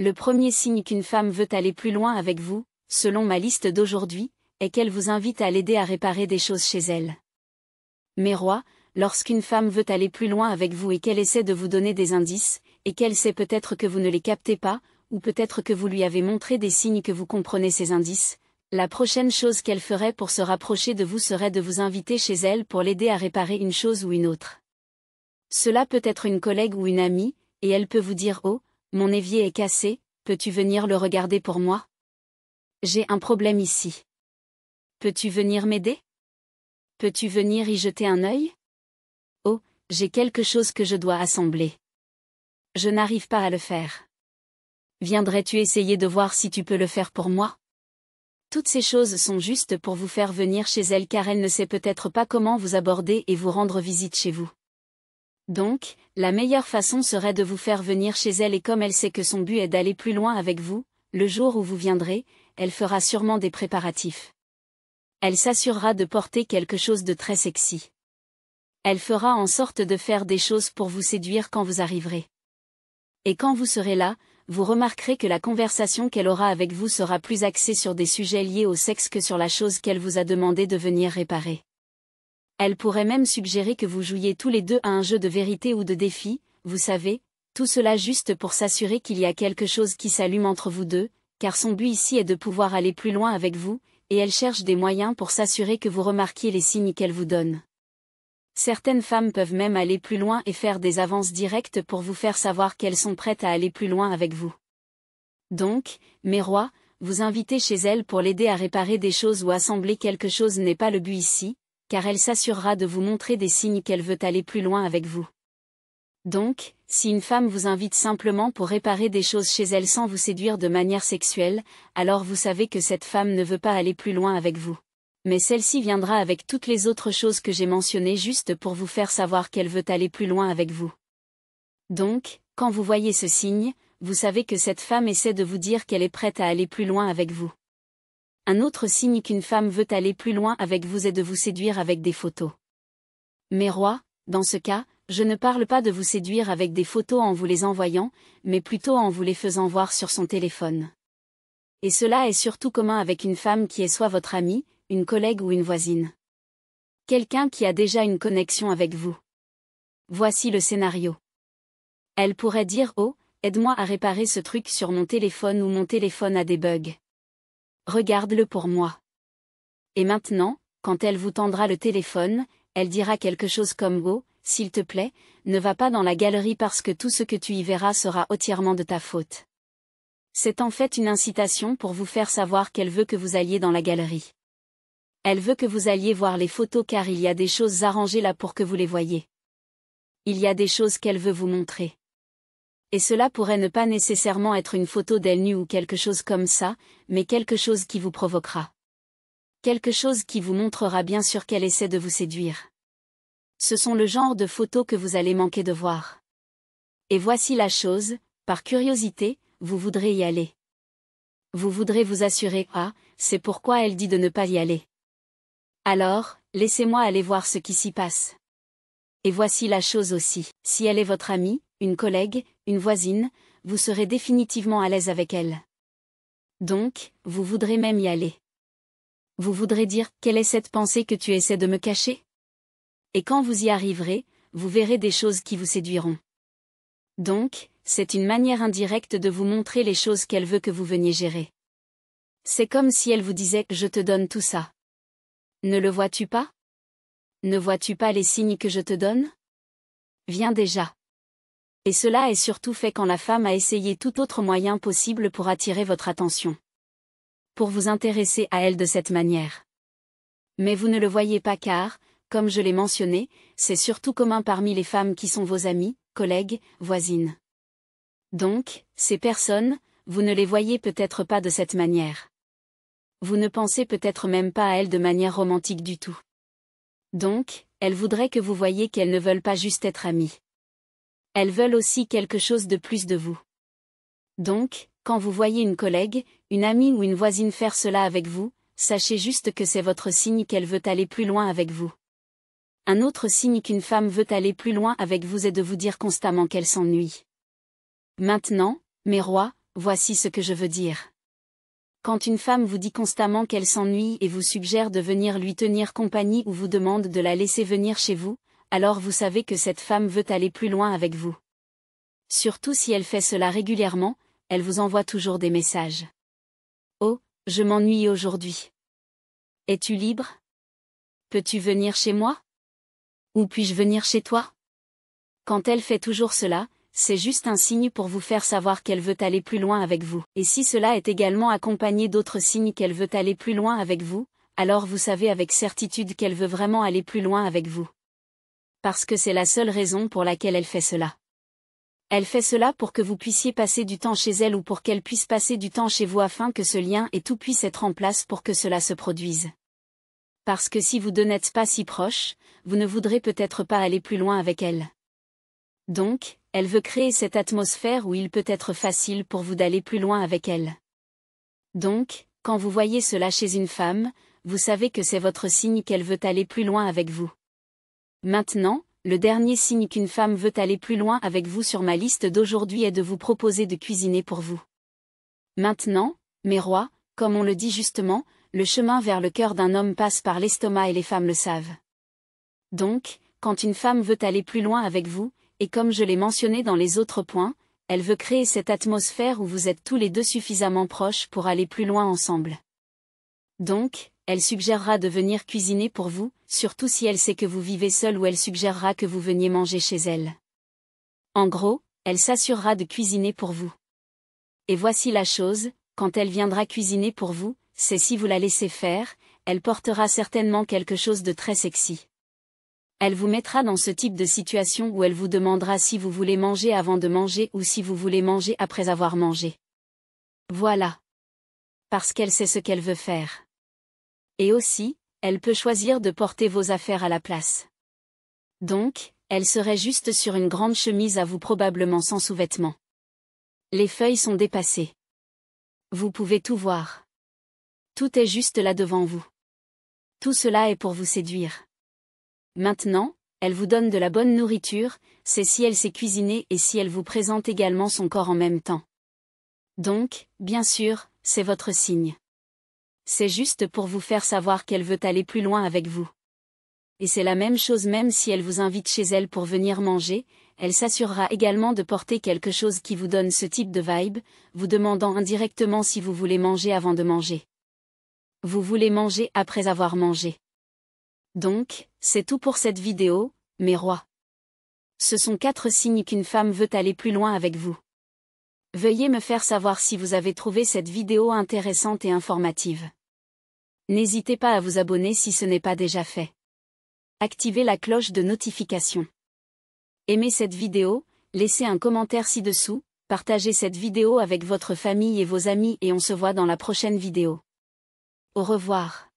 Le premier signe qu'une femme veut aller plus loin avec vous, selon ma liste d'aujourd'hui, est qu'elle vous invite à l'aider à réparer des choses chez elle. Mes rois, lorsqu'une femme veut aller plus loin avec vous et qu'elle essaie de vous donner des indices, et qu'elle sait peut-être que vous ne les captez pas, ou peut-être que vous lui avez montré des signes que vous comprenez ces indices, la prochaine chose qu'elle ferait pour se rapprocher de vous serait de vous inviter chez elle pour l'aider à réparer une chose ou une autre. Cela peut être une collègue ou une amie, et elle peut vous dire « Oh, mon évier est cassé, peux-tu venir le regarder pour moi? J'ai un problème ici. Peux-tu venir m'aider? Peux-tu venir y jeter un œil? Oh, j'ai quelque chose que je dois assembler. Je n'arrive pas à le faire. Viendrais-tu essayer de voir si tu peux le faire pour moi? » Toutes ces choses sont justes pour vous faire venir chez elle car elle ne sait peut-être pas comment vous aborder et vous rendre visite chez vous. Donc, la meilleure façon serait de vous faire venir chez elle et comme elle sait que son but est d'aller plus loin avec vous, le jour où vous viendrez, elle fera sûrement des préparatifs. Elle s'assurera de porter quelque chose de très sexy. Elle fera en sorte de faire des choses pour vous séduire quand vous arriverez. Et quand vous serez là, vous remarquerez que la conversation qu'elle aura avec vous sera plus axée sur des sujets liés au sexe que sur la chose qu'elle vous a demandé de venir réparer. Elle pourrait même suggérer que vous jouiez tous les deux à un jeu de vérité ou de défi, vous savez, tout cela juste pour s'assurer qu'il y a quelque chose qui s'allume entre vous deux, car son but ici est de pouvoir aller plus loin avec vous, et elle cherche des moyens pour s'assurer que vous remarquiez les signes qu'elle vous donne. Certaines femmes peuvent même aller plus loin et faire des avances directes pour vous faire savoir qu'elles sont prêtes à aller plus loin avec vous. Donc, mes rois, vous inviter chez elle pour l'aider à réparer des choses ou assembler quelque chose n'est pas le but ici, car elle s'assurera de vous montrer des signes qu'elle veut aller plus loin avec vous. Donc, si une femme vous invite simplement pour réparer des choses chez elle sans vous séduire de manière sexuelle, alors vous savez que cette femme ne veut pas aller plus loin avec vous. Mais celle-ci viendra avec toutes les autres choses que j'ai mentionnées juste pour vous faire savoir qu'elle veut aller plus loin avec vous. Donc, quand vous voyez ce signe, vous savez que cette femme essaie de vous dire qu'elle est prête à aller plus loin avec vous. Un autre signe qu'une femme veut aller plus loin avec vous est de vous séduire avec des photos. Mes rois, dans ce cas, je ne parle pas de vous séduire avec des photos en vous les envoyant, mais plutôt en vous les faisant voir sur son téléphone. Et cela est surtout commun avec une femme qui est soit votre amie, une collègue ou une voisine. Quelqu'un qui a déjà une connexion avec vous. Voici le scénario. Elle pourrait dire « Oh, aide-moi à réparer ce truc sur mon téléphone ou mon téléphone a des bugs. Regarde-le pour moi. » Et maintenant, quand elle vous tendra le téléphone, elle dira quelque chose comme « Oh, s'il te plaît, ne va pas dans la galerie parce que tout ce que tu y verras sera entièrement de ta faute. » C'est en fait une incitation pour vous faire savoir qu'elle veut que vous alliez dans la galerie. Elle veut que vous alliez voir les photos car il y a des choses arrangées là pour que vous les voyiez. Il y a des choses qu'elle veut vous montrer. Et cela pourrait ne pas nécessairement être une photo d'elle nue ou quelque chose comme ça, mais quelque chose qui vous provoquera. Quelque chose qui vous montrera bien sûr qu'elle essaie de vous séduire. Ce sont le genre de photos que vous allez manquer de voir. Et voici la chose, par curiosité, vous voudrez y aller. Vous voudrez vous assurer « Ah, c'est pourquoi elle dit de ne pas y aller. Alors, laissez-moi aller voir ce qui s'y passe. » Et voici la chose aussi, si elle est votre amie, une collègue, une voisine, vous serez définitivement à l'aise avec elle. Donc, vous voudrez même y aller. Vous voudrez dire « Quelle est cette pensée que tu essaies de me cacher ?» Et quand vous y arriverez, vous verrez des choses qui vous séduiront. Donc, c'est une manière indirecte de vous montrer les choses qu'elle veut que vous veniez gérer. C'est comme si elle vous disait « Je te donne tout ça. Ne le vois-tu pas? Ne vois-tu pas les signes que je te donne? Viens déjà. » Et cela est surtout fait quand la femme a essayé tout autre moyen possible pour attirer votre attention. Pour vous intéresser à elle de cette manière. Mais vous ne le voyez pas car, comme je l'ai mentionné, c'est surtout commun parmi les femmes qui sont vos amies, collègues, voisines. Donc, ces personnes, vous ne les voyez peut-être pas de cette manière. Vous ne pensez peut-être même pas à elles de manière romantique du tout. Donc, elles voudraient que vous voyiez qu'elles ne veulent pas juste être amies. Elles veulent aussi quelque chose de plus de vous. Donc, quand vous voyez une collègue, une amie ou une voisine faire cela avec vous, sachez juste que c'est votre signe qu'elle veut aller plus loin avec vous. Un autre signe qu'une femme veut aller plus loin avec vous est de vous dire constamment qu'elle s'ennuie. Maintenant, mes rois, voici ce que je veux dire. Quand une femme vous dit constamment qu'elle s'ennuie et vous suggère de venir lui tenir compagnie ou vous demande de la laisser venir chez vous, alors vous savez que cette femme veut aller plus loin avec vous. Surtout si elle fait cela régulièrement, elle vous envoie toujours des messages. Oh, je m'ennuie aujourd'hui. Es-tu libre? Peux-tu venir chez moi? Ou puis-je venir chez toi? Quand elle fait toujours cela, c'est juste un signe pour vous faire savoir qu'elle veut aller plus loin avec vous. Et si cela est également accompagné d'autres signes qu'elle veut aller plus loin avec vous, alors vous savez avec certitude qu'elle veut vraiment aller plus loin avec vous. Parce que c'est la seule raison pour laquelle elle fait cela. Elle fait cela pour que vous puissiez passer du temps chez elle ou pour qu'elle puisse passer du temps chez vous afin que ce lien et tout puisse être en place pour que cela se produise. Parce que si vous deux n'êtes pas si proches, vous ne voudrez peut-être pas aller plus loin avec elle. Donc, elle veut créer cette atmosphère où il peut être facile pour vous d'aller plus loin avec elle. Donc, quand vous voyez cela chez une femme, vous savez que c'est votre signe qu'elle veut aller plus loin avec vous. Maintenant, le dernier signe qu'une femme veut aller plus loin avec vous sur ma liste d'aujourd'hui est de vous proposer de cuisiner pour vous. Maintenant, mes rois, comme on le dit justement, le chemin vers le cœur d'un homme passe par l'estomac et les femmes le savent. Donc, quand une femme veut aller plus loin avec vous, et comme je l'ai mentionné dans les autres points, elle veut créer cette atmosphère où vous êtes tous les deux suffisamment proches pour aller plus loin ensemble. Donc, elle suggérera de venir cuisiner pour vous, surtout si elle sait que vous vivez seul ou elle suggérera que vous veniez manger chez elle. En gros, elle s'assurera de cuisiner pour vous. Et voici la chose, quand elle viendra cuisiner pour vous, c'est si vous la laissez faire, elle portera certainement quelque chose de très sexy. Elle vous mettra dans ce type de situation où elle vous demandera si vous voulez manger avant de manger ou si vous voulez manger après avoir mangé. Voilà. Parce qu'elle sait ce qu'elle veut faire. Et aussi, elle peut choisir de porter vos affaires à la place. Donc, elle serait juste sur une grande chemise à vous probablement sans sous-vêtements. Les feuilles sont dépassées. Vous pouvez tout voir. Tout est juste là devant vous. Tout cela est pour vous séduire. Maintenant, elle vous donne de la bonne nourriture, c'est si elle sait cuisiner et si elle vous présente également son corps en même temps. Donc, bien sûr, c'est votre signe. C'est juste pour vous faire savoir qu'elle veut aller plus loin avec vous. Et c'est la même chose même si elle vous invite chez elle pour venir manger, elle s'assurera également de porter quelque chose qui vous donne ce type de vibe, vous demandant indirectement si vous voulez manger avant de manger. Vous voulez manger après avoir mangé. Donc, c'est tout pour cette vidéo, mes rois. Ce sont 4 signes qu'une femme veut aller plus loin avec vous. Veuillez me faire savoir si vous avez trouvé cette vidéo intéressante et informative. N'hésitez pas à vous abonner si ce n'est pas déjà fait. Activez la cloche de notification. Aimez cette vidéo, laissez un commentaire ci-dessous, partagez cette vidéo avec votre famille et vos amis et on se voit dans la prochaine vidéo. Au revoir.